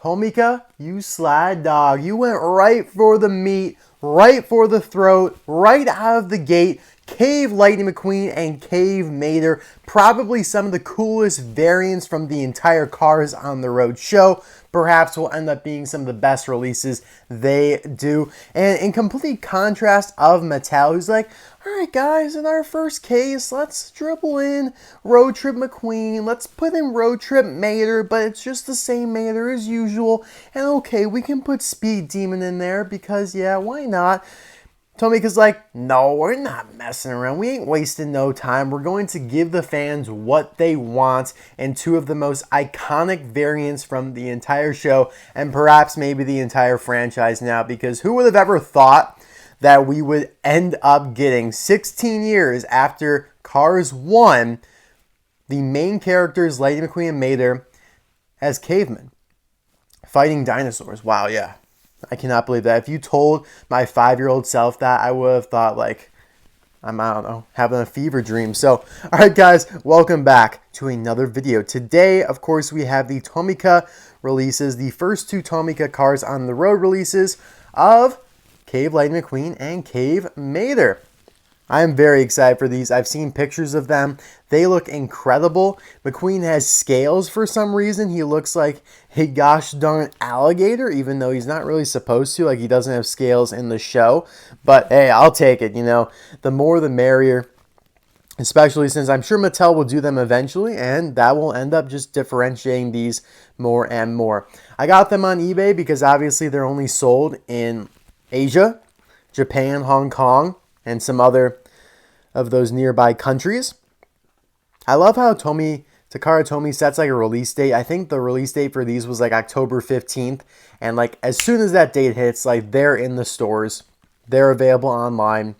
Tomica, you sly dog. You went right for the meat, right for the throat, right out of the gate. Cave Lightning McQueen and Cave Mater, probably some of the coolest variants from the entire Cars on the Road show. Perhaps will end up being some of the best releases they do. And in complete contrast of Mattel, who's like, all right, guys, in our first case, let's dribble in Road Trip McQueen. Let's put in Road Trip Mater, but it's just the same Mater as usual. And okay, we can put Speed Demon in there because, yeah, why not? Tomica's like, no, we're not messing around. We ain't wasting no time. We're going to give the fans what they want and two of the most iconic variants from the entire show and perhaps maybe the entire franchise now, because who would have ever thought that we would end up getting 16 years after Cars 1, the main characters, Lightning McQueen and Mater, as cavemen fighting dinosaurs. Wow, yeah. I cannot believe that. If you told my 5-year-old self that, I would have thought like, I don't know, having a fever dream. So, all right, guys, welcome back to another video. Today, of course, we have the Tomica releases, the first two Tomica Cars on the Road releases of Cave Lightning McQueen and Cave Mater. I am very excited for these. I've seen pictures of them. They look incredible. McQueen has scales for some reason. He looks like a gosh darn alligator, even though he's not really supposed to. Like, he doesn't have scales in the show. But, hey, I'll take it, you know. The more the merrier, especially since I'm sure Mattel will do them eventually, and that will end up just differentiating these more and more. I got them on eBay because, obviously, they're only sold in Asia, Japan, Hong Kong, and some other of those nearby countries. I love how Takara Tomy sets like a release date. I think the release date for these was like October 15th. And like as soon as that date hits, like they're in the stores. They're available online.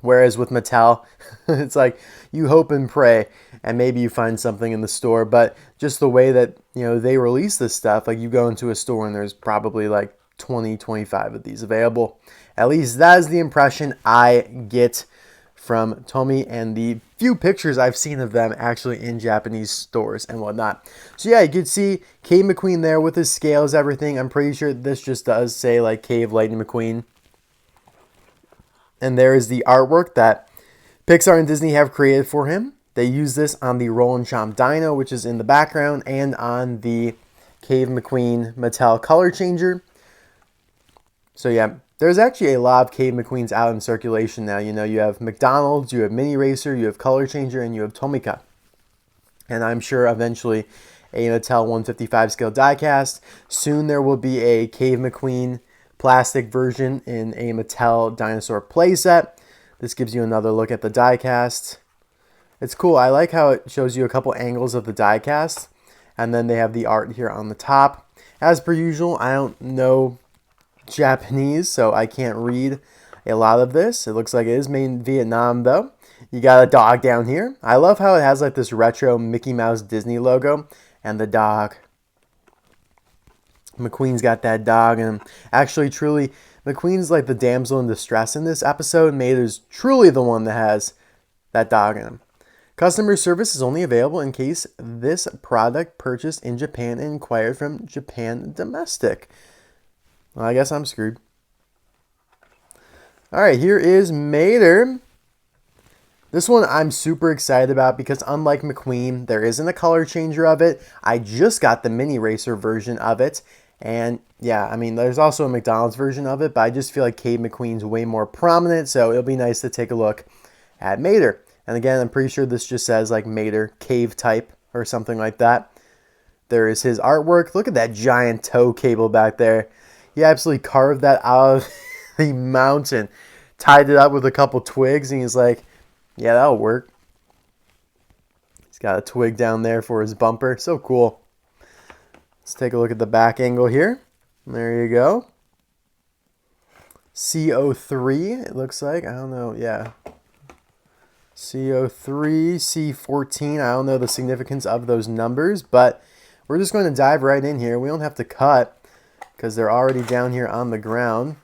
Whereas with Mattel, it's like you hope and pray and maybe you find something in the store. But just the way that, you know, they release this stuff, like you go into a store and there's probably like 20, 25 of these available. At least that is the impression I get from Tomy and the few pictures I've seen of them actually in Japanese stores and whatnot. So yeah, you can see Cave McQueen there with his scales, everything. I'm pretty sure this just does say like Cave Lightning McQueen. And there is the artwork that Pixar and Disney have created for him. They use this on the Roll and Chomp Dino, which is in the background, and on the Cave McQueen Mattel color changer. So yeah, there's actually a lot of Cave McQueens out in circulation now. You know, you have McDonald's, you have Mini Racer, you have Color Changer, and you have Tomica. And I'm sure eventually a Mattel 155 scale diecast. Soon there will be a Cave McQueen plastic version in a Mattel dinosaur playset. This gives you another look at the diecast. It's cool. I like how it shows you a couple angles of the diecast. And then they have the art here on the top. As per usual, I don't know Japanese, so I can't read a lot of this. It looks like it is made in Vietnam, though. You got a dog down here. I love how it has like this retro Mickey Mouse Disney logo and the dog. McQueen's got that dog, and actually, truly, McQueen's like the damsel in distress in this episode. Mater's truly the one that has that dog in him. Customer service is only available in case this product purchased in Japan and inquired from Japan Domestic. Well, I guess I'm screwed. All right, here is Mater. This one I'm super excited about because unlike McQueen, there isn't a color changer of it. I just got the Mini Racer version of it. And yeah, I mean, there's also a McDonald's version of it, but I just feel like Cave McQueen's way more prominent, so it'll be nice to take a look at Mater. And again, I'm pretty sure this just says like Mater cave type or something like that. There is his artwork. Look at that giant tow cable back there. He absolutely carved that out of the mountain, tied it up with a couple twigs, and he's like, yeah, that'll work. He's got a twig down there for his bumper. So cool. Let's take a look at the back angle here. There you go. CO3, it looks like. I don't know. Yeah. CO3, C14. I don't know the significance of those numbers, but we're just going to dive right in here. We don't have to cut because they're already down here on the ground.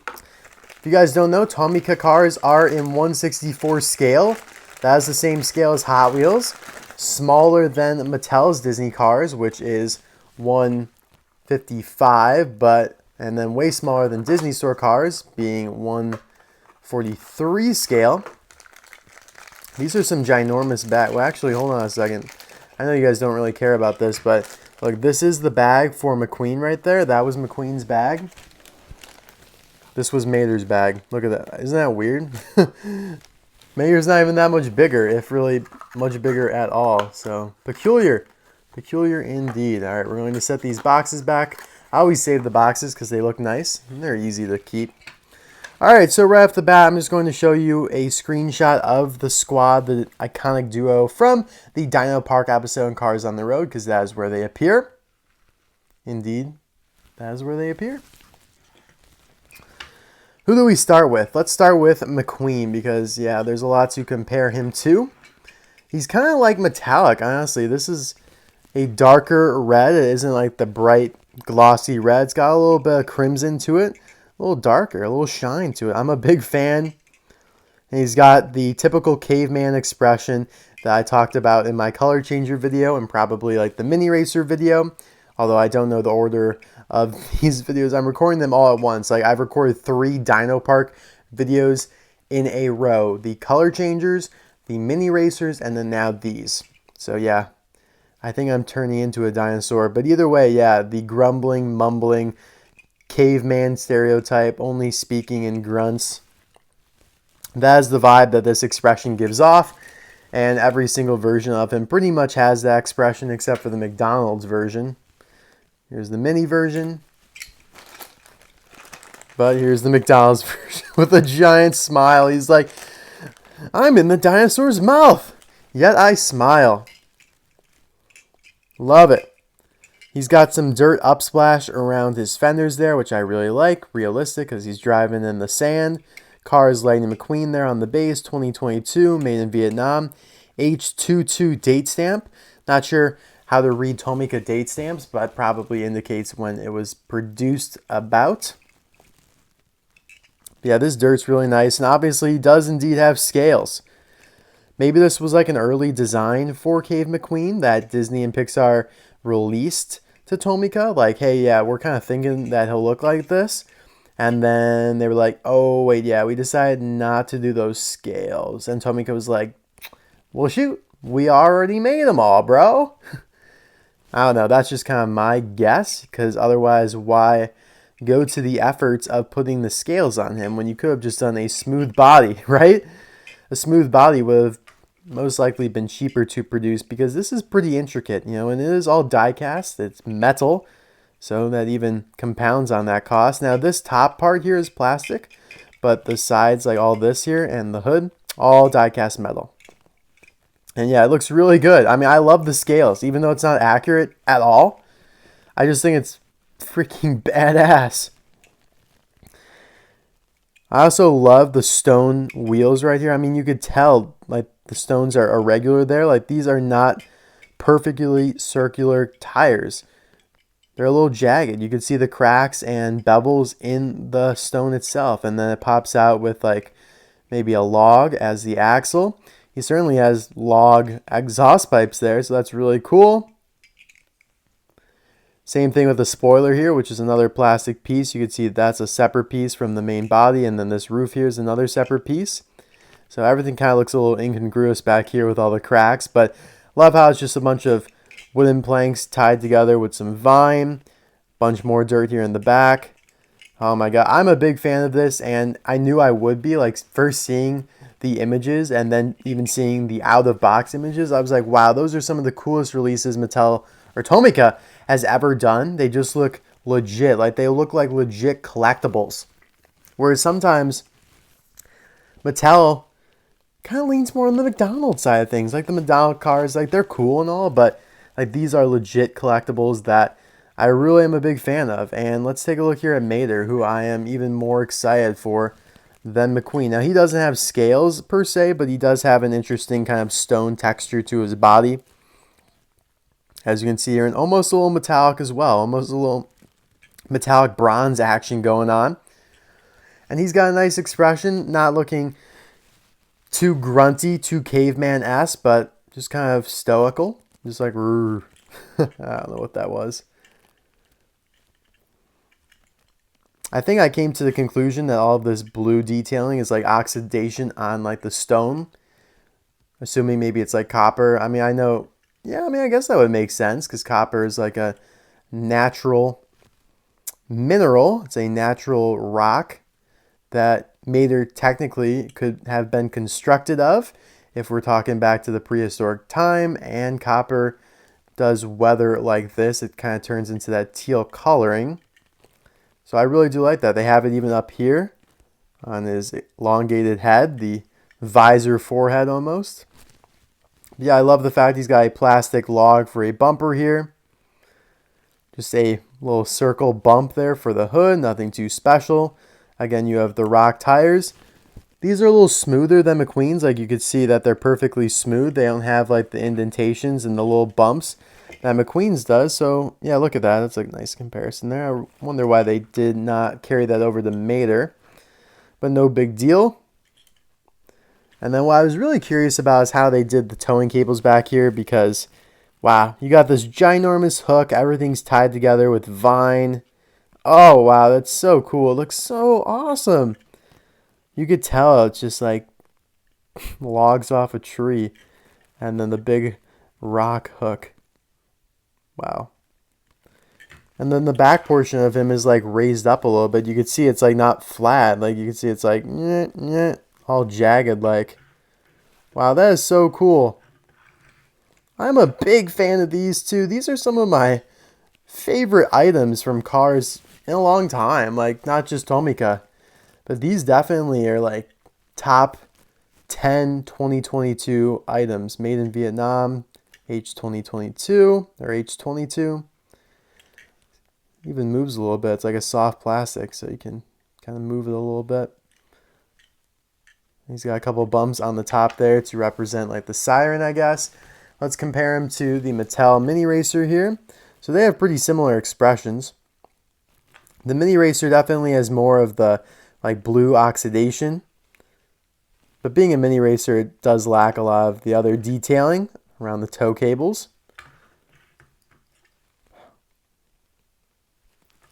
If you guys don't know, Tomica cars are in 1/64 scale. That is the same scale as Hot Wheels. Smaller than Mattel's Disney cars, which is 155, and then way smaller than Disney Store cars, being 143 scale. These are some ginormous bags. Well, actually, hold on a second. I know you guys don't really care about this, but look, this is the bag for McQueen right there. That was McQueen's bag. This was Mater's bag. Look at that. Isn't that weird? Mater's not even that much bigger, if really much bigger at all. So, peculiar. Peculiar indeed. All right, we're going to set these boxes back. I always save the boxes because they look nice and they're easy to keep. All right, so right off the bat, I'm just going to show you a screenshot of the squad, the iconic duo from the Dino Park episode in Cars on the Road, because that is where they appear. Indeed, that is where they appear. Who do we start with? Let's start with McQueen, because, yeah, there's a lot to compare him to. He's kind of like metallic, honestly. This is a darker red. It isn't like the bright, glossy red. It's got a little bit of crimson to it. A little darker, a little shine to it. I'm a big fan. And he's got the typical caveman expression that I talked about in my color changer video and probably like the mini racer video. Although I don't know the order of these videos. I'm recording them all at once. Like I've recorded 3 Dino Park videos in a row. The color changers, the mini racers, and then now these. So yeah, I think I'm turning into a dinosaur. But either way, yeah, the grumbling, mumbling, caveman stereotype, only speaking in grunts. That is the vibe that this expression gives off, and every single version of him pretty much has that expression except for the McDonald's version. Here's the mini version, but here's the McDonald's version with a giant smile. He's like, I'm in the dinosaur's mouth, yet I smile. Love it. He's got some dirt upsplash around his fenders there, which I really like. Realistic, because he's driving in the sand. Cars Lightning McQueen there on the base. 2022, made in Vietnam. H22 date stamp. Not sure how to read Tomica date stamps, but probably indicates when it was produced about. Yeah, this dirt's really nice, and obviously he does indeed have scales. Maybe this was like an early design for Cave McQueen that Disney and Pixar released to Tomica, like, hey, yeah, we're kind of thinking that he'll look like this, and then they were like, oh wait, yeah, we decided not to do those scales, and Tomica was like, well shoot, we already made them all, bro. I don't know, that's just kind of my guess, because otherwise why go to the efforts of putting the scales on him when you could have just done a smooth body, right? A smooth body would have most likely been cheaper to produce, because this is pretty intricate, you know, and it is all die cast. It's metal, so that even compounds on that cost. Now this top part here is plastic, but the sides, like all this here and the hood, all die cast metal. And yeah, it looks really good. I mean, I love the scales, even though it's not accurate at all. I just think it's freaking badass. I also love the stone wheels right here. I mean, you could tell like the stones are irregular there. Like these are not perfectly circular tires. They're a little jagged. You can see the cracks and bevels in the stone itself. And then it pops out with like maybe a log as the axle. He certainly has log exhaust pipes there, so that's really cool. Same thing with the spoiler here, which is another plastic piece. You can see that's a separate piece from the main body, and then this roof here is another separate piece. So everything kind of looks a little incongruous back here with all the cracks, but love how it's just a bunch of wooden planks tied together with some vine. Bunch more dirt here in the back. Oh my god, I'm a big fan of this, and I knew I would be. Like first seeing the images and then even seeing the out-of-box images, I was like, wow, those are some of the coolest releases Mattel or Tomica has ever done. They just look legit. Like they look like legit collectibles. Whereas sometimes Mattel kind of leans more on the McDonald's side of things. Like the McDonald's cars, like they're cool and all, but like these are legit collectibles that I really am a big fan of. And let's take a look here at Mater, who I am even more excited for than McQueen. Now he doesn't have scales per se, but he does have an interesting kind of stone texture to his body. As you can see here, and almost a little metallic as well. Almost a little metallic bronze action going on. And he's got a nice expression, not looking too grunty, too caveman-esque, but just kind of stoical. Just like, I don't know what that was. I think I came to the conclusion that all of this blue detailing is like oxidation on like the stone. Assuming maybe it's like copper. I mean, I know, yeah, I mean, I guess that would make sense because copper is like a natural mineral. It's a natural rock that Mater technically could have been constructed of if we're talking back to the prehistoric time, and copper does weather like this. It kind of turns into that teal coloring. So I really do like that. They have it even up here on his elongated head, the visor forehead almost. Yeah, I love the fact he's got a plastic log for a bumper here. Just a little circle bump there for the hood, nothing too special. Again, you have the rock tires. These are a little smoother than McQueen's. Like you could see that they're perfectly smooth. They don't have like the indentations and the little bumps that McQueen's does. So yeah, look at that. That's a nice comparison there. I wonder why they did not carry that over to Mater, but no big deal. And then what I was really curious about is how they did the towing cables back here, because, wow, you got this ginormous hook. Everything's tied together with vine. Oh, wow, that's so cool. It looks so awesome. You could tell it's just like logs off a tree. And then the big rock hook. Wow. And then the back portion of him is like raised up a little bit. You could see it's like not flat. Like you can see it's like all jagged like. Wow, that is so cool. I'm a big fan of these too. These are some of my favorite items from cars in a long time. Like not just Tomica, but these definitely are like top 10 2022 items made in Vietnam. H2022 or H22. Even moves a little bit. It's like a soft plastic, so you can kind of move it a little bit. He's got a couple bumps on the top there to represent like the siren, I guess. Let's compare him to the Mattel Mini Racer here. So they have pretty similar expressions. The Mini Racer definitely has more of the like blue oxidation. But being a Mini Racer, it does lack a lot of the other detailing around the tow cables.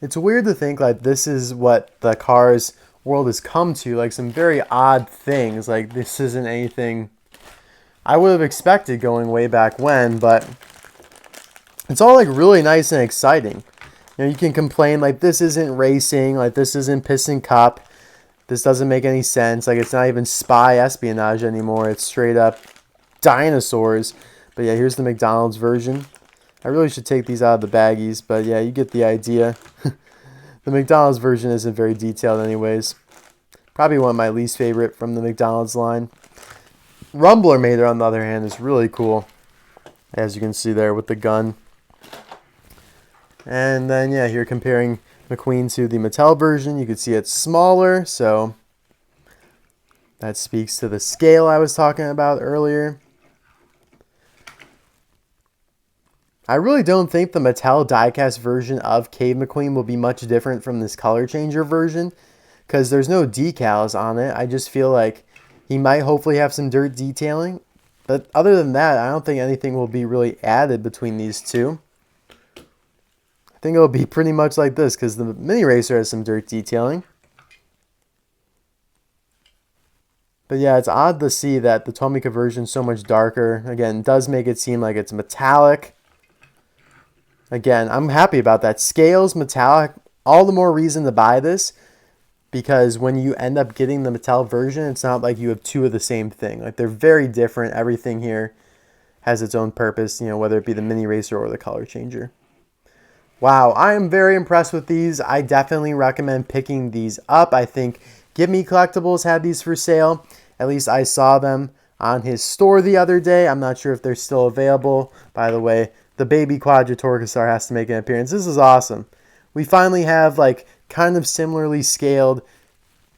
It's weird to think like this is what the cars world has come to, like some very odd things. Like this isn't anything I would have expected going way back when, but it's all like really nice and exciting. You know, you can complain like this isn't racing, like this isn't Piston Cup, this doesn't make any sense, like it's not even spy espionage anymore, it's straight up dinosaurs. But yeah, here's the McDonald's version. I really should take these out of the baggies, but yeah, you get the idea. The McDonald's version isn't very detailed anyways. Probably one of my least favorite from the McDonald's line. Rumbler Mater, on the other hand, is really cool. As you can see there with the gun. And then, yeah, here comparing McQueen to the Mattel version. You can see it's smaller, so that speaks to the scale I was talking about earlier. I really don't think the Mattel diecast version of Cave McQueen will be much different from this color changer version, because there's no decals on it. I just feel like he might hopefully have some dirt detailing. But other than that, I don't think anything will be really added between these two. I think it'll be pretty much like this, because the Mini Racer has some dirt detailing. But yeah, it's odd to see that the Tomica version is so much darker. Again, it does make it seem like it's metallic. Again, I'm happy about that. Scales, metallic, all the more reason to buy this, because when you end up getting the Mattel version, it's not like you have two of the same thing. Like they're very different. Everything here has its own purpose, you know, whether it be the Mini Racer or the color changer. Wow, I am very impressed with these. I definitely recommend picking these up. I think GetMeCollecitlbes had these for sale. At least I saw them on his store the other day. I'm not sure if they're still available. By the way, the baby Quadratorcastar has to make an appearance. This is awesome. We finally have like kind of similarly scaled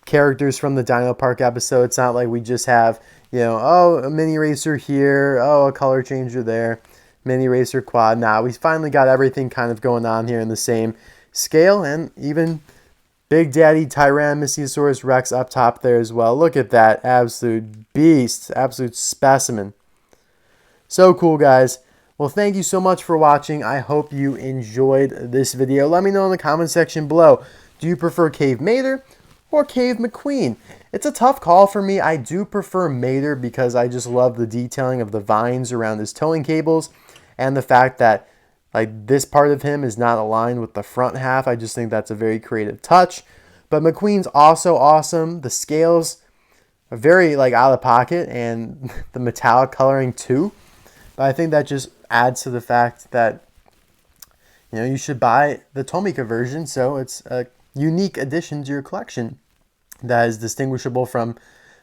characters from the Dino Park episode. It's not like we just have, you know, oh, a Mini Racer here, oh, a color changer there, Mini Racer quad. Nah, we finally got everything kind of going on here in the same scale, and even Big Daddy Tyrannosaurus Rex up top there as well. Look at that absolute beast, absolute specimen. So cool, guys. Well, thank you so much for watching. I hope you enjoyed this video. Let me know in the comment section below. Do you prefer Cave Mater or Cave McQueen? It's a tough call for me. I do prefer Mater because I just love the detailing of the vines around his towing cables and the fact that like this part of him is not aligned with the front half. I just think that's a very creative touch. But McQueen's also awesome. The scales are very like out of pocket and the metallic coloring too. But I think that just adds to the fact that you should buy the Tomica version, so it's a unique addition to your collection that is distinguishable from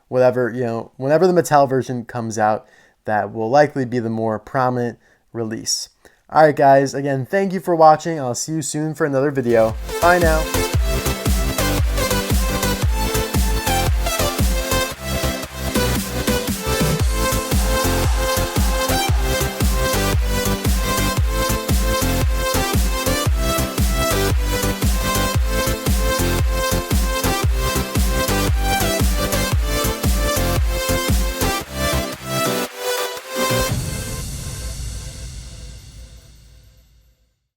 whatever, whenever the Mattel version comes out, that will likely be the more prominent release. All right, guys, again, thank you for watching. I'll see you soon for another video. Bye now.